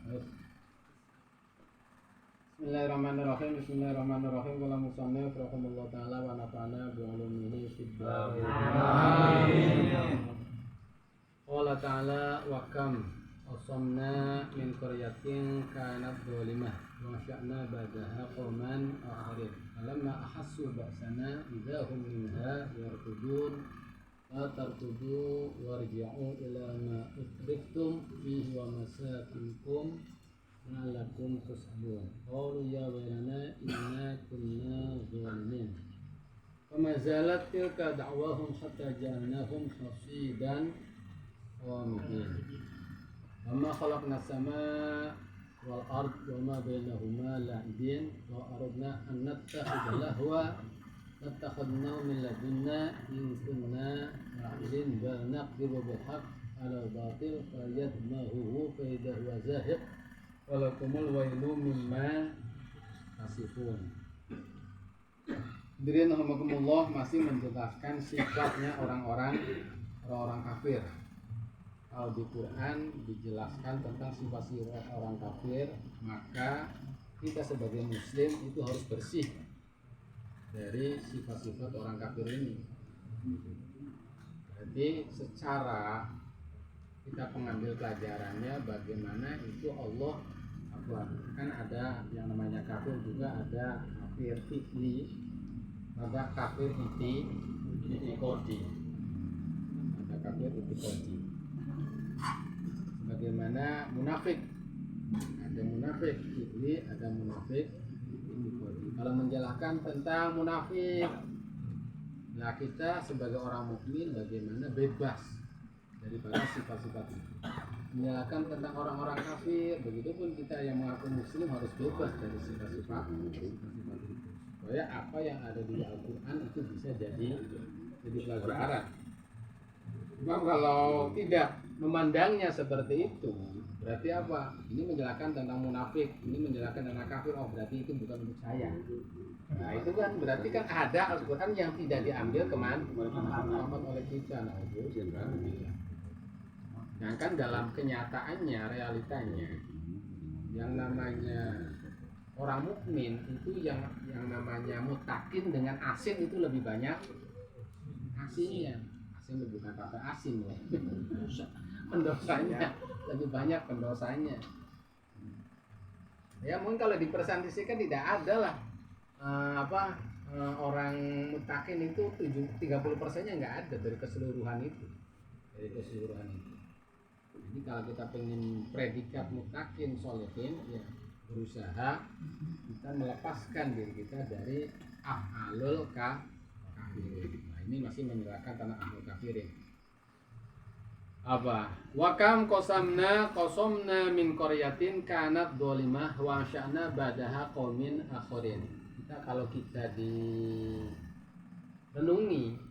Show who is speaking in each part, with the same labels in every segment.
Speaker 1: Bismillahirrahmanirrahim. Bismillahirrahmanirrahim. Qala musannif rahimahullah taala wa nafa'ana bi 'ulumihi fid dharain. Amin. Qala ta'ala wa kam asamna min qaryatin kanat zalimah wa sya'na ba'daha qauman akharin. Falamma ahassu ba'sana idza hum minha yarkudun. La tarkudu warji'u ila ma utriftum fihi wa masakinkum la'allakum tus'alun. Qalu ya waylana inna kunna zalimin. Fama zalat tilka da'wahum hatta ja'alnahum hasidan qamidin. Wama khalaqna as-samaa wal ard wama bainahuma la'ibin wa aradna an nattakhidha lahwa lattakhadnahu min ladunna in kunna fa'ilin bal naqdiru bil haqq 'ala al-batil fayadmahu fa idza huwa zahiq walakumul wailu mimma tasifun. Hadirin rahimakumullah, masih menjelaskan sifatnya orang-orang kafir. Kalau di Quran dijelaskan tentang sifat-sifat orang kafir, maka kita sebagai muslim itu harus bersih dari sifat-sifat orang kafir ini. Jadi secara kita pengambil pelajarannya bagaimana itu Allah kan ada yang namanya kafir, juga ada kafir fikri, ada kafir itikodi, ada kafir itikodi. Bagaimana munafik, ada munafik fikri, ada munafik itikodi. Kalau menjelaskan tentang munafik, nah kita sebagai orang mukmin bagaimana bebas daripada sifat-sifat itu. Menyalahkan tentang orang-orang kafir, begitupun kita yang mengaku muslim harus bebas dari sifat-sifat itu. Supaya apa yang ada di Al-Quran itu bisa jadi pelajaran. Cuma kalau tidak memandangnya seperti itu, berarti apa? Ini menjelaskan tentang munafik, ini menjelaskan tentang kafir, oh berarti itu bukan untuk saya. Nah itu kan berarti kan ada Al-Quran yang tidak diambil kemana oleh kita. Nah itu sedangkan dalam kenyataannya, realitanya, yang namanya orang mukmin itu yang namanya mutakin dengan asin itu lebih banyak asinnya. Asin itu bukan kata asin ya. Pendosanya lebih banyak pendosanya. Ya mungkin kalau dipersantisikan tidak ada lah orang mutakin itu 30%-nya nggak ada dari keseluruhan itu. Jadi kalau kita pengen predikat mutakin solehin, ya berusaha kita melepaskan diri kita dari ahlul kafirin. Nah ini masih menyerahkan tanah ahlul kafirin. Apa? Wakam qasamna min qaryatin kanat zalimah wa sya'na badaha qaumin akharin. Kita kalau kita renungi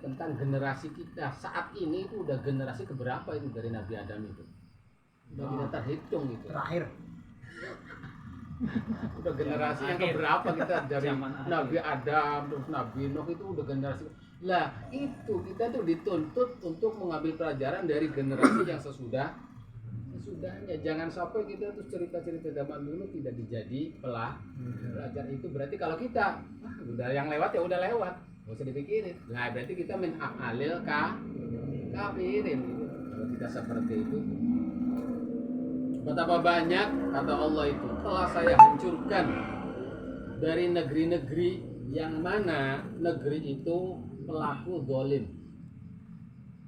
Speaker 1: tentang generasi kita saat ini itu udah generasi keberapa itu dari Nabi Adam itu? Udah tidak terhitung itu. Terakhir. Udah generasi yang keberapa kita dari Nabi Adam terus Nabi Nuh itu udah generasi. Lah itu kita tuh dituntut untuk mengambil pelajaran dari generasi yang sesudahnya. Jangan sampai kita tuh cerita-cerita zaman dulu tidak dijadi pelajar itu. Berarti kalau kita udah yang lewat ya udah lewat. Nggak usah dipikirin. Nah berarti kita min af'alil kafirin. Kalau kita seperti itu, betapa banyak kata Allah itu telah saya hancurkan dari negeri-negeri yang mana negeri itu pelaku zalim,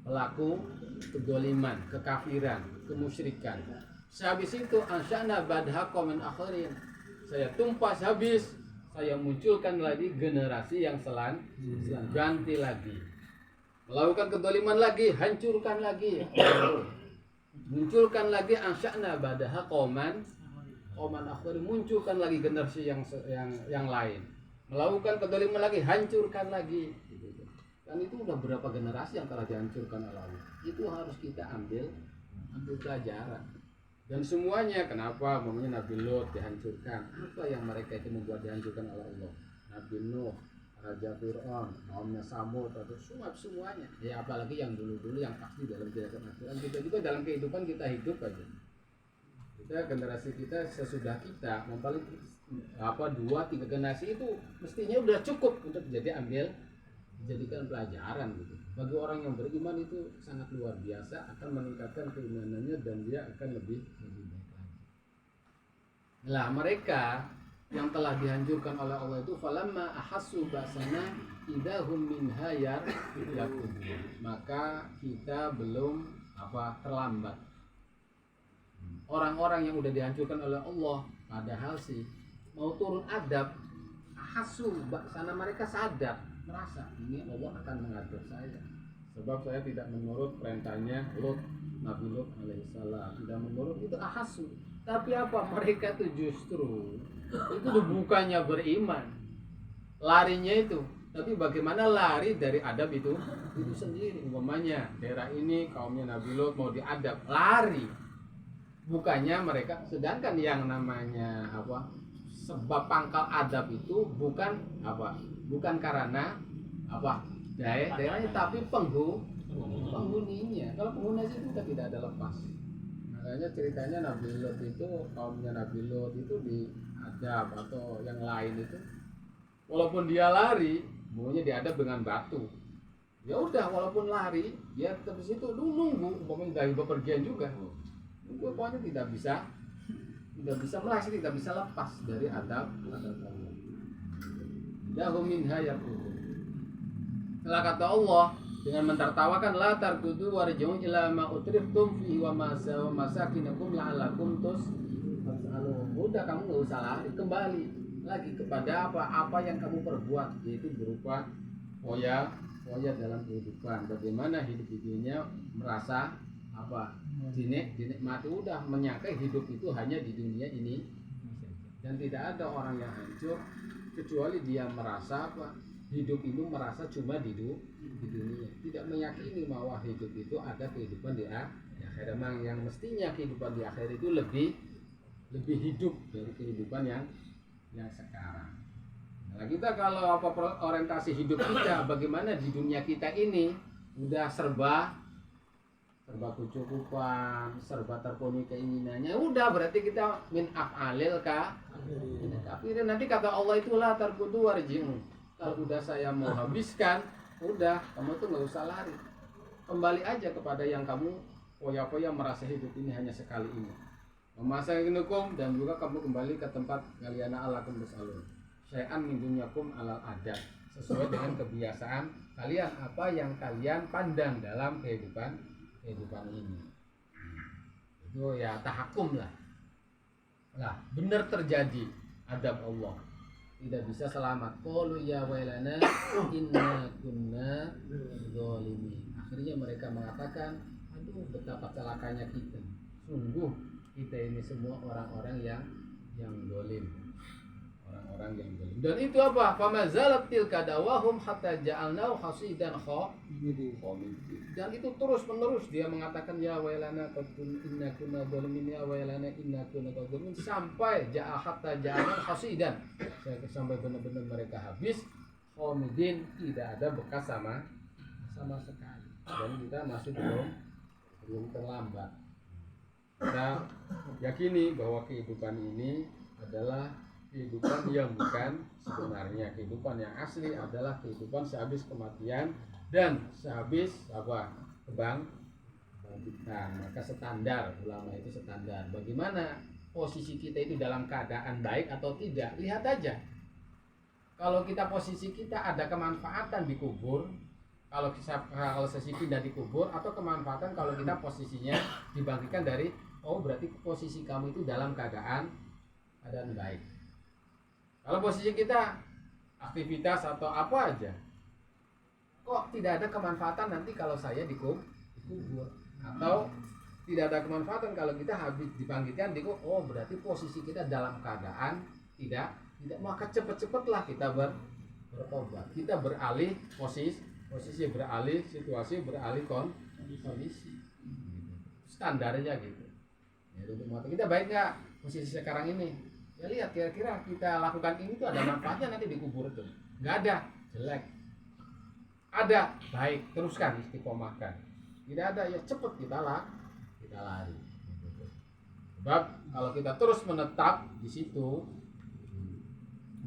Speaker 1: pelaku kedzaliman, kekafiran, kemusyrikan. Sehabis itu ansya'na badha qaumin akharin. Saya tumpas habis. Saya munculkan lagi generasi yang ganti lagi, melakukan kedzaliman lagi, hancurkan lagi, munculkan lagi ansya'na badaha qauman akhir, munculkan lagi generasi yang lain, melakukan kedzaliman lagi, hancurkan lagi. Dan itu udah berapa generasi yang telah dihancurkan oleh Allah. Itu harus kita ambil pelajaran. Dan semuanya kenapa? Namanya Nabi Lot dihancurkan. Apa yang mereka itu membuat dihancurkan oleh Allah? Nabi Nuh, Raja Fir'aun, kaumnya Samud, atau semuanya. Ya apalagi yang dulu-dulu yang pasti dalam keadaan kita juga dalam kehidupan kita hidup aja. Kita generasi kita sesudah kita paling 2-3 generasi itu mestinya udah cukup untuk dijadikan pelajaran gitu. Bagi orang yang beriman itu sangat luar biasa, akan meningkatkan keimanannya dan dia akan lebih baik lagi. Nah, mereka yang telah dihancurkan oleh Allah itu falamma ahassu ba'sana idahum minha yarkudun. Maka kita belum terlambat. Orang-orang yang udah dihancurkan oleh Allah padahal sih mau turun adab, ahassu ba'sana, mereka sadar, merasa ini Allah akan mengadab saya sebab saya tidak menurut perintahnya Nabi Lut alaihissalam, tidak menurut, itu ahassu. Tapi apa, mereka tuh justru itu bukannya beriman, larinya itu, tapi bagaimana lari dari adab itu sendiri. Umpamanya daerah ini kaumnya Nabi Lut mau diadab, lari, bukannya mereka. Sedangkan yang namanya sebab pangkal adab itu bukan karena daerahnya, tapi penghuninya. Kalau penghuninya itu tidak ada lepas. Makanya ceritanya Nabi Lut itu, kaumnya Nabi Lut itu diadab atau yang lain itu, walaupun dia lari, maunya diadab dengan batu. Ya udah, walaupun lari, dia tetap di situ nunggu, umpamanya dari bepergian juga. Nunggu, pokoknya tidak bisa melari, tidak bisa lepas dari adab Allah. Dahum minha yarkudun. Setelah kata Allah dengan mentertawakan, la tarkudu warji'u ila ma utriftum fihi wa masakinakum la'allakum tus'alun. Udah, kamu enggak usah lari, kembali lagi kepada apa yang kamu perbuat, yaitu berupa foya dalam kehidupan. Bagaimana hidup dunia merasa dinikmati, udah menyangka hidup itu hanya di dunia ini, dan tidak ada orang yang hancur kecuali dia merasa hidup itu merasa cuma di dunia, tidak meyakini bahwa hidup itu ada kehidupan di akhirat. Memang yang mestinya kehidupan di akhirat itu lebih hidup dari kehidupan yang sekarang. Nah, kita kalau orientasi hidup kita bagaimana di dunia kita ini udah serba kecukupan, serba terpenuhi keinginannya, udah berarti kita min af'alil kafirin. Nanti kata Allah itulah tarkudu warji'un. Kalau udah saya mau habiskan, udah kamu tuh nggak usah lari, kembali aja kepada yang kamu foya merasa hidup ini hanya sekali ini. Memasakinukum, dan juga kamu kembali ke tempat kalian alakum bersalun. Syai'an min dunyakum alal adab, sesuai dengan kebiasaan kalian, apa yang kalian pandang dalam kehidupan ini. Itu ya tahakum lah. Nah, benar terjadi adab Allah, tidak bisa selamat. Qalu ya wailana inna kunna zalimin. Akhirnya mereka mengatakan, aduh betapa celakanya kita. Sungguh kita ini semua orang-orang yang zalim. Orang-orang yang zalim. Dan itu apa? Famazalat tilka dawahum hatta ja'alnahu hasidan khamidin. Dan itu terus-menerus dia mengatakan ya wailana inna kunna zalimin, ya wailana inna kunna zalimin, sampai hatta ja'alnahu hasidan, sampai benar-benar mereka habis khamidin, tidak ada bekas sama sekali. Dan kita masih belum terlambat. Kita yakini bahwa kehidupan ini adalah kehidupan yang bukan sebenarnya. Kehidupan yang asli adalah kehidupan sehabis kematian dan sehabis kebangkitan. Maka standar ulama itu standar. Bagaimana posisi kita itu dalam keadaan baik atau tidak? Lihat aja. Kalau kita posisi kita ada kemanfaatan di kubur, kalau sesi pindah di kubur, atau kemanfaatan kalau kita posisinya dibangkitkan dari, berarti posisi kamu itu dalam keadaan baik. Kalau posisi kita aktivitas atau apa aja, kok tidak ada kemanfaatan nanti kalau saya dikubur, atau tidak ada kemanfaatan kalau kita habis dibangkitkan dikubur, berarti posisi kita dalam keadaan tidak, maka cepet-cepetlah kita bertobat, kita beralih posisi beralih situasi, beralih kondisi, standarnya gitu. Ya, untuk kita baik nggak posisi sekarang ini? Ya lihat kira-kira kita lakukan ini tuh ada manfaatnya nanti dikubur itu? Nggak ada. jelek. Ada, baik, teruskan istiqomahkan. Tidak ada, ya cepat kita lari. Sebab kalau kita terus menetap di situ,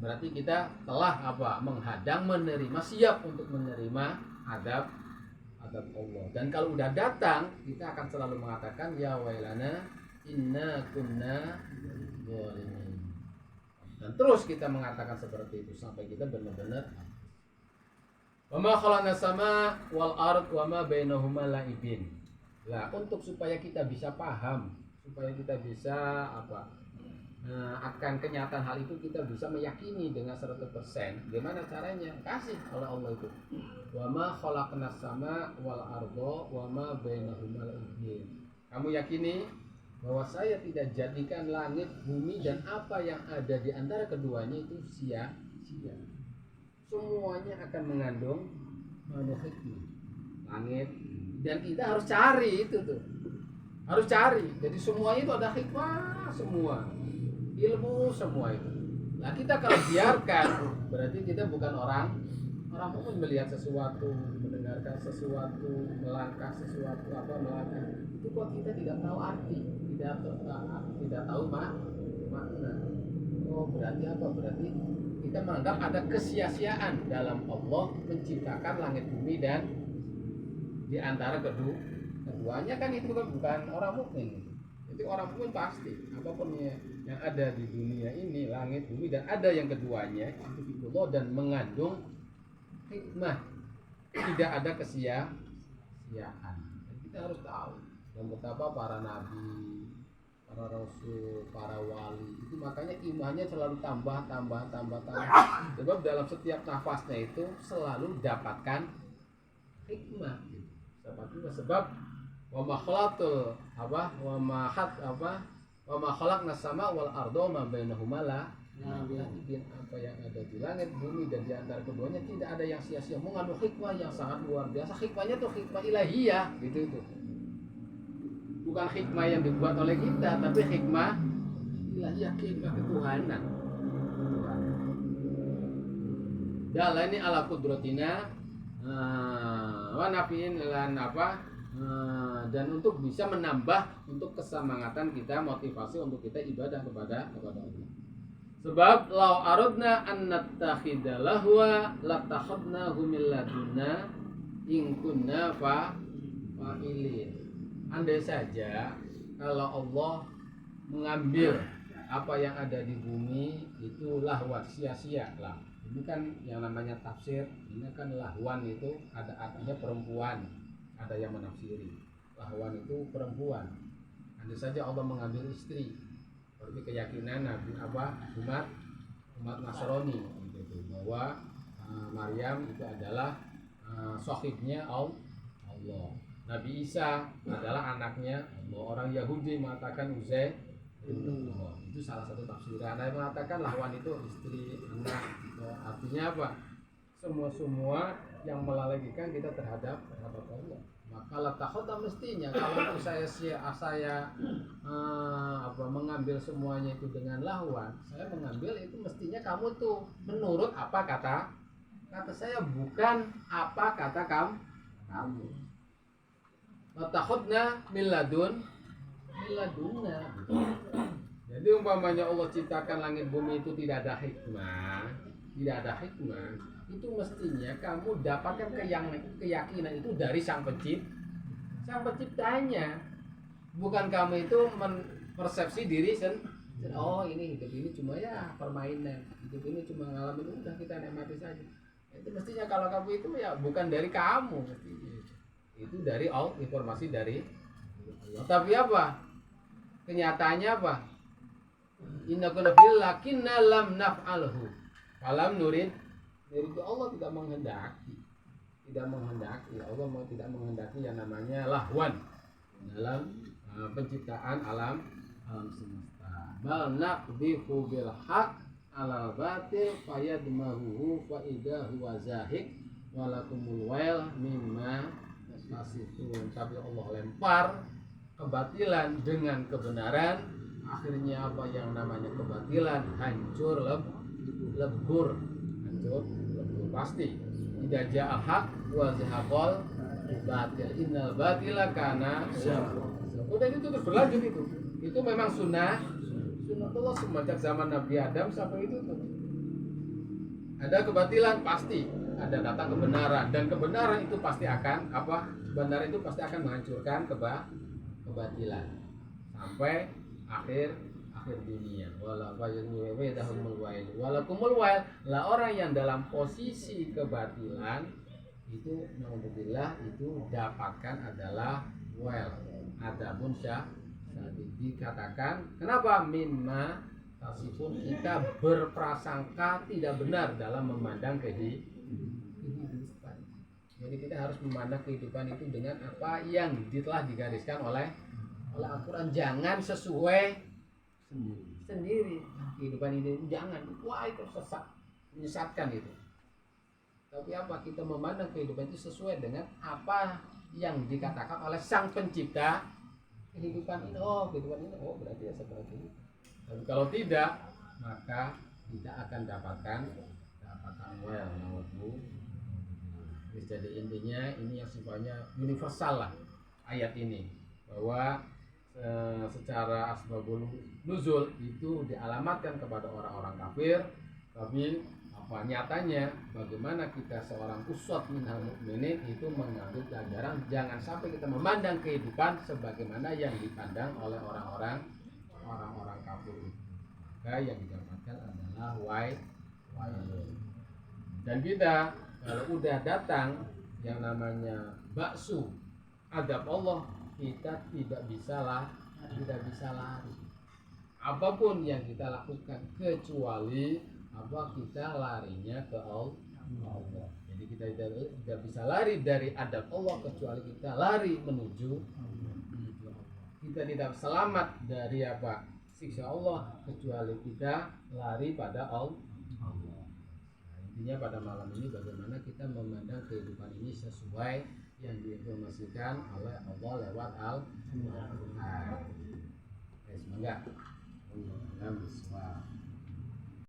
Speaker 1: berarti kita telah menghadang, menerima, siap untuk menerima adab Allah. Dan kalau udah datang, kita akan selalu mengatakan ya wailana inna kunna zalimin. Dan terus kita mengatakan seperti itu sampai kita benar-benar wa ma khalaqna sama wal ard wa ma bainahuma la'ibin. Lah, untuk supaya kita bisa paham, supaya kita bisa akan kenyataan hal itu, kita bisa meyakini dengan 100%. Gimana caranya? Kasih oleh Allah itu. Wa ma khalaqna sama wal arda wa ma bainahuma la'ibin. Kamu yakini bahwa saya tidak jadikan langit, bumi dan apa yang ada di antara keduanya itu sia-sia. Semuanya akan mengandung hikmah. Langit, dan kita harus cari itu tuh. Harus cari. Jadi semuanya itu ada hikmah, semua. Ilmu semua itu. Nah, kita kalau biarkan, berarti kita bukan orang mukmin. Melihat sesuatu, mendengarkan sesuatu, melangkah sesuatu, melangkah. Itu kok kita tidak tahu arti, tidak tahu makna. Oh, berarti apa? Berarti kita menganggap ada kesia-siaan dalam Allah menciptakan langit bumi dan di antara keduanya kan itu bukan orang mukmin. Jadi orang mukmin pasti apapun yang ada di dunia ini, langit bumi dan ada yang keduanya itu Allah dan mengandung hikmah. Tidak ada kesia-siaan. Dan kita harus tahu dan betapa para nabi, para rasul, para wali itu makanya imannya selalu tambah. Sebab dalam setiap nafasnya itu selalu dapatkan hikmah. Sebab wa ma khalaqtul wa ma khalaqna sama wal arda ma bainahuma apa yang ada di langit, bumi dan di antara keduanya tidak ada yang sia-sia, mengandung hikmah yang sangat luar biasa. Hikmahnya tuh hikmah ilahiyah gitu itu. Bukan hikmah yang dibuat oleh kita, tapi hikmah ilahiyah, hikmah ketuhanan. Dalam ini ala kudratina wa nafiin lan dan untuk bisa menambah untuk kesemangatan kita, motivasi untuk kita ibadah kepada Allah. Sebab lau aradna an nattakhidha lahwa latakhadnahu min ladunna in kunna fa'ilin. Andai saja kalau Allah mengambil apa yang ada di bumi itu lahwan, sia-sia lah. Ini kan yang namanya tafsir, ini kan lahwan itu ada artinya perempuan. Ada yang menafsiri lahwan itu perempuan. Andai saja Allah mengambil istri, seperti keyakinan Nabi umat Nasrani gitu, bahwa Maryam itu adalah sahibnya Allah. Nabi Isa adalah anaknya Allah. Orang Yahudi mengatakan Uzair Allah. Itu salah satu tafsiran. Ada yang mengatakan lahwan itu istri, anak. Artinya apa? Semua yang melalaikan kita terhadap Allah. Maka latakhota mestinya kalau itu saya mengambil semuanya itu dengan lahwan, saya mengambil itu mestinya kamu tuh menurut apa kata saya, bukan apa kata kamu. Latakhotna min ladunna. Jadi umpamanya Allah ciptakan langit bumi itu tidak ada hikmah, itu mestinya kamu dapatkan keyakinan itu dari sang penciptanya, bukan kamu itu mempersepsi diri sendiri. Oh, ini hidup ini cuma ya permainan, hidup ini cuma ngalamin, udah kita nikmati saja. Itu mestinya kalau kamu itu ya bukan dari kamu, mestinya itu dari Allah, informasi dari Allah. Tapi apa kenyataannya? Apa? Inna kunna bil lakinna lam naf'alhu falam nurid. Jadi Allah tidak menghendaki Allah tidak menghendaki yang namanya lahwan dalam penciptaan alam semesta. Bal naqdhifu bil haqq alal batil fayadmahu fa idza huwa zahiq walakumul wail mimma tasifun. Tapi Allah lempar kebatilan dengan kebenaran, akhirnya apa yang namanya kebatilan hancur lebur. pasti. Idza ja'al haq wa zahaqal batil innal batila kana zahuqa. Udah itu terus berlanjut itu. Itu memang sunnatullah semenjak zaman Nabi Adam sampai itu tuh. Ada kebatilan pasti, ada datang kebenaran, dan kebenaran itu pasti akan apa? Kebenaran itu pasti akan menghancurkan kebatilan sampai akhir dunia. Walakumul wail lah orang yang dalam posisi kebatilan itu naudzubillah itu dapatkan adalah wail. Adapun dikatakan kenapa mimma tasifun kita berprasangka tidak benar dalam memandang kehidupan. Jadi kita harus memandang kehidupan itu dengan apa yang telah digariskan oleh Al-Quran. Jangan sesuai sendiri. Kehidupan ini jangan. Wah itu sesat, menyesatkan itu. Tapi apa kita memandang kehidupan itu sesuai dengan apa yang dikatakan oleh Sang Pencipta kehidupan ini. Oh kehidupan ini, oh berarti ya seperti itu. Tapi kalau tidak, maka kita akan dapatkan jadi intinya ini yang sifatnya universal lah ayat ini, bahwa secara asbabul nuzul itu dialamatkan kepada orang-orang kafir. Tapi apa nyatanya bagaimana kita seorang uswat minal mukminin itu mengambil pelajaran, jangan sampai kita memandang kehidupan sebagaimana yang dipandang oleh orang-orang kafir. Maka yang didapatkan adalah wailun. Dan kita kalau udah datang yang namanya baksu adab Allah, kita tidak bisa lari. Apapun yang kita lakukan kecuali apa kita larinya ke Allah. Jadi kita tidak bisa lari dari adab Allah kecuali kita lari menuju Allah. Kita tidak selamat dari apa siksa Allah kecuali kita lari pada Allah. Intinya pada malam ini bagaimana kita memandang kehidupan ini sesuai yang diinformasikan oleh Allah lewat Al-Quran. Semoga